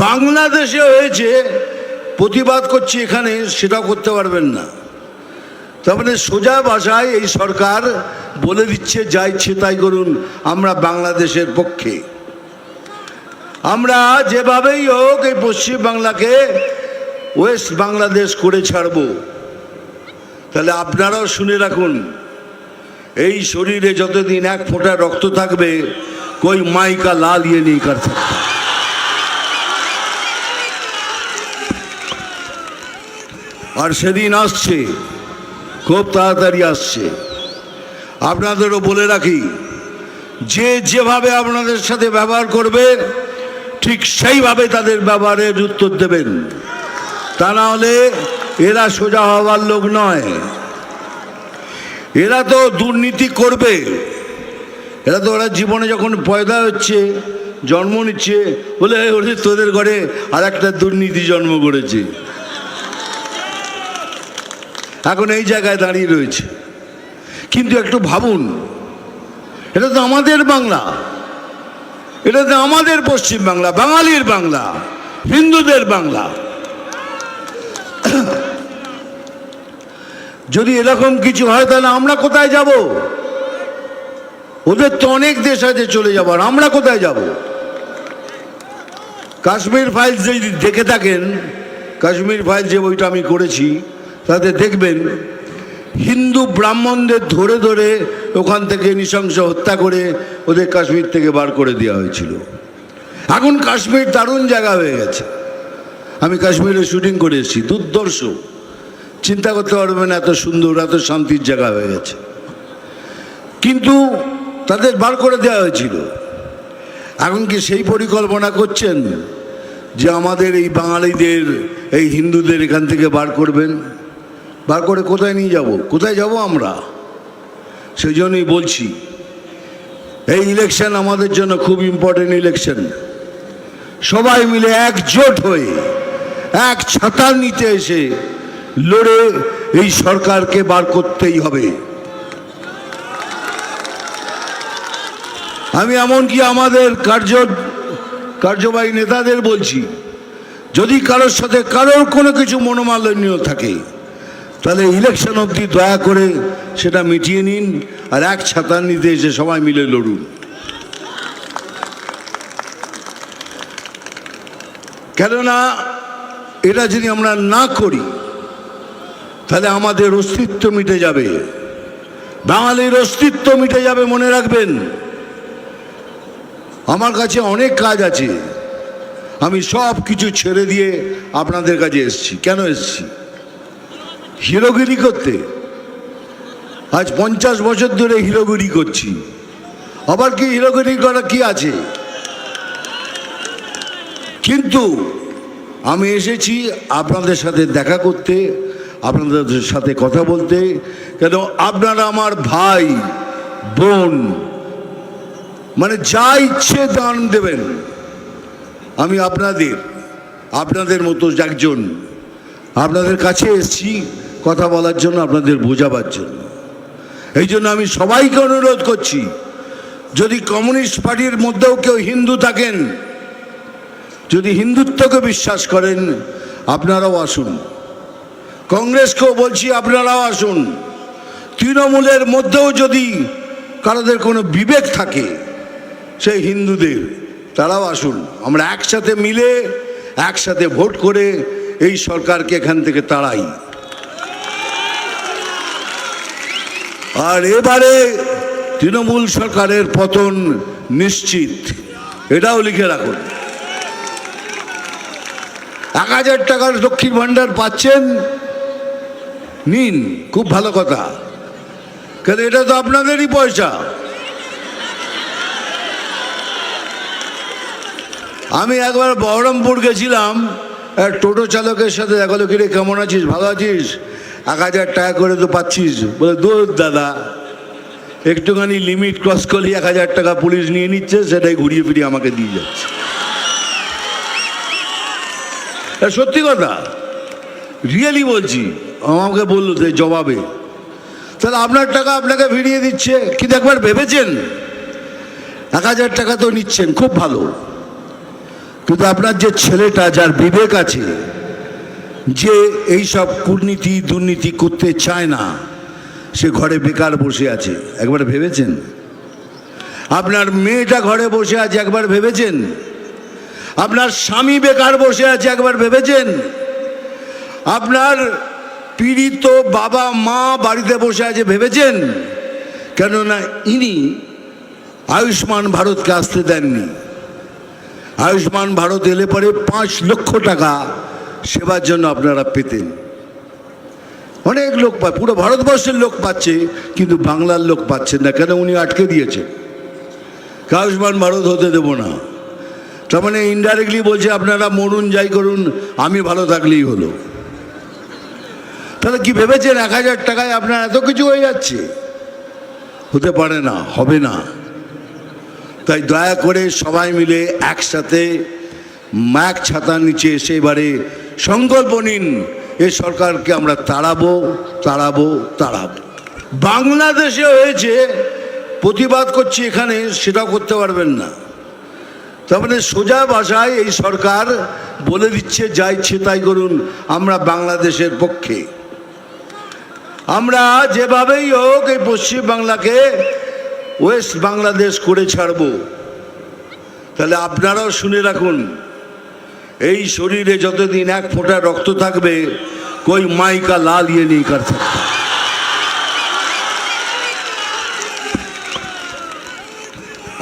বাংলাদেশে হয়েছে, প্রতিবাদ করছি এখানে, সেটাও করতে পারবেন না। তারপরে সোজা ভাষায় এই সরকার বলে দিচ্ছে যা ইচ্ছে তাই করুন, আমরা বাংলাদেশের পক্ষে। আমরা যেভাবেই হোক এই পশ্চিম বাংলাকে ওয়েস্ট বাংলাদেশ করে ছাড়ব। তাহলে আপনারাও শুনে রাখুন, এই শরীরে যতদিন এক ফোঁটা রক্ত থাকবে, कोई माई का लाल ये नहीं कर सकता। আর সেদিন আসছে, খুব তাড়াতাড়ি আসছে। আপনাদেরও বলে রাখি, যে যেভাবে আপনাদের সাথে ব্যবহার করবে ঠিক সেইভাবে তাদের ব্যবহারের উত্তর দেবেন। তা না হলে এরা সোজা হওয়ার লোক নয়। এরা তো দুর্নীতি করবে। এরা তো ওরা জীবনে যখন পয়দা হচ্ছে, জন্ম নিচ্ছে, বলে ওরে তোদের ঘরে আর একটা দুর্নীতি জন্ম করেছে, এখন এই জায়গায় দাঁড়িয়ে রয়েছে। কিন্তু একটু ভাবুন, এটা তো আমাদের বাংলা, এটা তো আমাদের পশ্চিম বাংলা, বাঙালির বাংলা, হিন্দুদের বাংলা। যদি এরকম কিছু হয় তাহলে আমরা কোথায় যাব? ওদের তো অনেক দেশ আছে চলে যাবার, আমরা কোথায় যাব? কাশ্মীর ফাইলস যদি দেখে থাকেন, কাশ্মীর ফাইল যে বইটা আমি করেছি, তাতে দেখবেন হিন্দু ব্রাহ্মণদের ধরে ধরে ওখান থেকে নৃশংস হত্যা করে ওদের কাশ্মীর থেকে বার করে দেওয়া হয়েছিল। এখন কাশ্মীর দারুণ জায়গা হয়ে গেছে। আমি কাশ্মীরে শুটিং করে এসেছি, দুর্ধর্ষ, চিন্তা করতে পারবেন এত সুন্দর, এত শান্তির জায়গা হয়ে গেছে। কিন্তু তাদের বার করে দেওয়া হয়েছিল। এখন কি সেই পরিকল্পনা করছেন যে আমাদের এই বাঙালিদের, এই হিন্দুদের এখান থেকে বার করবেন? বার করে কোথায় নিয়ে যাব? কোথায় যাব আমরা? সেই জন্যই বলছি, এই ইলেকশন আমাদের জন্য খুব ইম্পর্টেন্ট ইলেকশন। সবাই মিলে একজোট হয়ে এক ছাতার নিচে এসে লড়ে এই সরকারকে বার করতেই হবে। আমি এমনকি আমাদের কার্যবাহী নেতাদের বলছি, যদি কারোর সাথে কারোর কোনো কিছু মনোমালিন্য থাকে, তাহলে ইলেকশন অবধি দয়া করে সেটা মিটিয়ে নিন, আর এক ছাতার নিতে এসে সবাই মিলে লড়ুন। কেননা এটা যদি আমরা না করি, তাহলে আমাদের অস্তিত্ব মিটে যাবে, বাঙালির অস্তিত্ব মিটে যাবে। মনে রাখবেন, আমার কাছে অনেক কাজ আছে, আমি সব কিছু ছেড়ে দিয়ে আপনাদের কাছে এসেছি। কেন এসেছি? হিরোগিরি করতে। আজ 50 বছর ধরে হিরোগিরি করছি। আবার কি হিরোগিরি করা কি আছে? কিন্তু আমি এসেছি আপনাদের সাথে দেখা করতে, আপনাদের সাথে কথা বলতে। কেন? আপনারা আমার ভাই বোন, মানে যা ইচ্ছে দান দেবেন। আমি আপনাদের মতো একজন, আপনাদের কাছে এসেছি কথা বলার জন্য, আপনাদের বোঝাবার জন্য। এই জন্য আমি সবাইকে অনুরোধ করছি, যদি কমিউনিস্ট পার্টির মধ্যেও কেউ হিন্দু থাকেন, যদি হিন্দুত্বকে বিশ্বাস করেন, আপনারাও আসুন। কংগ্রেসকেও বলছি, আপনারাও আসুন। তৃণমূলের মধ্যেও যদি কারোদের কোনো বিবেক থাকে, সেই হিন্দুদের, তারাও আসুন। আমরা একসাথে মিলে একসাথে ভোট করে এই সরকারকে এখান থেকে তাড়াই। আর এবারে তৃণমূল সরকারের পতন নিশ্চিত, এটাও লিখে রাখুন। 1000 টাকার লক্ষ্মীর ভাণ্ডার পাচ্ছেন, নিন, খুব ভালো কথা। কেন? এটা তো আপনাদেরই পয়সা। আমি একবার বহরমপুর গেছিলাম, এক টোটো চালকের সাথে দেখা হলো, কিরে কেমন আছিস, ভালো আছিস, 1000 টাকা করে তো পাচ্ছিস। বলে, দূর দাদা, একটুখানি লিমিট ক্রস করলে 1000 টাকা পুলিশ নিয়ে নিচ্ছে, সেটাই ঘুরিয়ে ফিরিয়ে আমাকে দিয়ে যাচ্ছে। সত্যি কথা, রিয়েলি বলছি। আমাকে বললো জবাবে, তাহলে আপনার টাকা আপনাকে ফিরিয়ে দিচ্ছে। কিন্তু একবার ভেবেছেন, 1000 টাকা তো নিচ্ছেন, খুব ভালো, কিন্তু আপনার যে ছেলেটা, যার বিবেক আছে, যে এই সব কূটনীতি দুর্নীতি করতে চায় না, সে ঘরে বেকার বসে আছে, একবার ভেবেছেন? আপনার মেয়েটা ঘরে বসে আছে, একবার ভেবেছেন? আপনার স্বামী বেকার বসে আছে, একবার ভেবেছেন? আপনার পীড়িত বাবা মা বাড়িতে বসে আছে, ভেবেছেন? কেননা ইনি আয়ুষ্মান ভারতকে আসতে দেননি। আয়ুষ্মান ভারত এলে পরে 5 লক্ষ টাকা সেবার জন্য আপনারা পেতেন। অনেক লোক পায়, পুরো ভারতবর্ষের লোক পাচ্ছে, কিন্তু বাংলার লোক পাচ্ছেন না। কেন? উনি আটকে দিয়েছে, আয়ুষ্মান ভারত হতে দেব না। তার মানে ইনডাইরেক্টলি বলছে আপনারা মরুন, যাই করুন, আমি ভালো থাকলেই হলো। তাহলে কি ভেবেছেন 1000 টাকায় আপনার এত কিছু হয়ে যাচ্ছে? হতে পারে না, হবে না। তাই দয়া করে সবাই মিলে একসাথে ম্যাক ছাতার নিচে এসে এবারে সংকল্প নিন, এ সরকারকে আমরা তাড়াবো, তাড়াবো, তাড়াবো। বাংলাদেশে হয়েছে, প্রতিবাদ করছি এখানে, সেটাও করতে পারবেন না। তার মানে সোজা ভাষায় এই সরকার বলে দিচ্ছে যা ইচ্ছে তাই করুন, আমরা বাংলাদেশের পক্ষে। আমরা যেভাবেই হোক এই পশ্চিম বাংলাকে ওয়েস্ট বাংলাদেশ করে ছাড়ব। তাহলে আপনারাও শুনে রাখুন, এই শরীরে যতদিন 1 ফোঁটা রক্ত থাকবে, कोई माई का लाल ये नहीं कर सकता।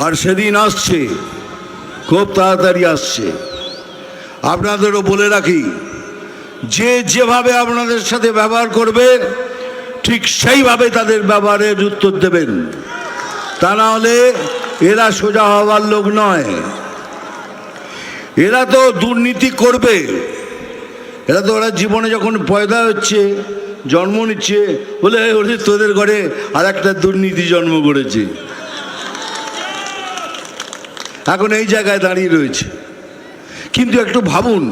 আর সেদিন আসছে, খুব তাড়াতাড়ি আসছে। আপনাদেরও বলে রাখি, যে যেভাবে আপনাদের সাথে ব্যবহার করবে ঠিক সেইভাবে তাদের ব্যবহারের উত্তর দেবেন। তা না হলে এরা সোজা হওয়ার লোক নয়। এরা তো দুর্নীতি করবে। এরা তো ওরা জীবনে যখন পয়দা হচ্ছে, জন্ম নিচ্ছে, বলে ওরে তোদের ঘরে আর একটা দুর্নীতি জন্ম করেছে, এখন এই জায়গায় দাঁড়িয়ে রয়েছে। কিন্তু একটু ভাবুন,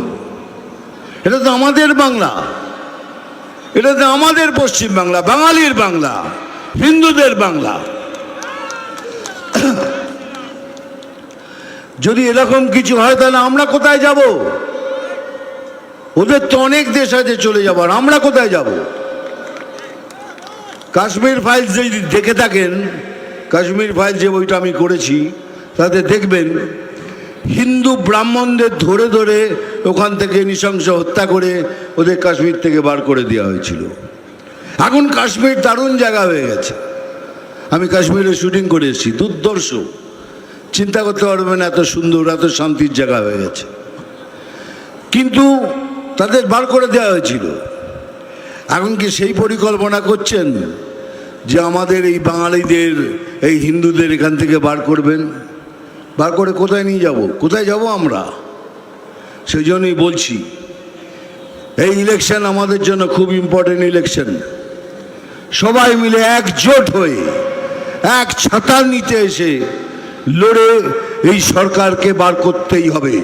এটা তো আমাদের বাংলা, এটা তো আমাদের পশ্চিম বাংলা, বাঙালির বাংলা, হিন্দুদের বাংলা। যদি এরকম কিছু হয় তাহলে আমরা কোথায় যাব? ওদের তো অনেক দেশ আছে চলে যাবার, আমরা কোথায় যাব? কাশ্মীর ফাইলস যদি দেখে থাকেন, কাশ্মীর ফাইল যে বইটা আমি করেছি, তাতে দেখবেন হিন্দু ব্রাহ্মণদের ধরে ধরে ওখান থেকে নৃশংস হত্যা করে ওদের কাশ্মীর থেকে বার করে দেওয়া হয়েছিল। এখন কাশ্মীর দারুণ জায়গা হয়ে গেছে। আমি কাশ্মীরে শুটিং করে এসেছি, দুর্ধর্ষ, চিন্তা করতে পারবেন এত সুন্দর, এত শান্তির জায়গা হয়ে গেছে। কিন্তু তাদের বার করে দেওয়া হয়েছিল। এখন কি সেই পরিকল্পনা করছেন যে আমাদের এই বাঙালিদের, এই হিন্দুদের এখান থেকে বার করবেন? বার করে কোথায় নিয়ে যাব? কোথায় যাব আমরা? সেই জন্যই বলছি, এই ইলেকশন আমাদের জন্য খুব ইম্পর্টেন্ট ইলেকশন। সবাই মিলে একজোট হয়ে এক ছাতার নিচে এসে লড়ে এই সরকারকে বার করতেই হবে।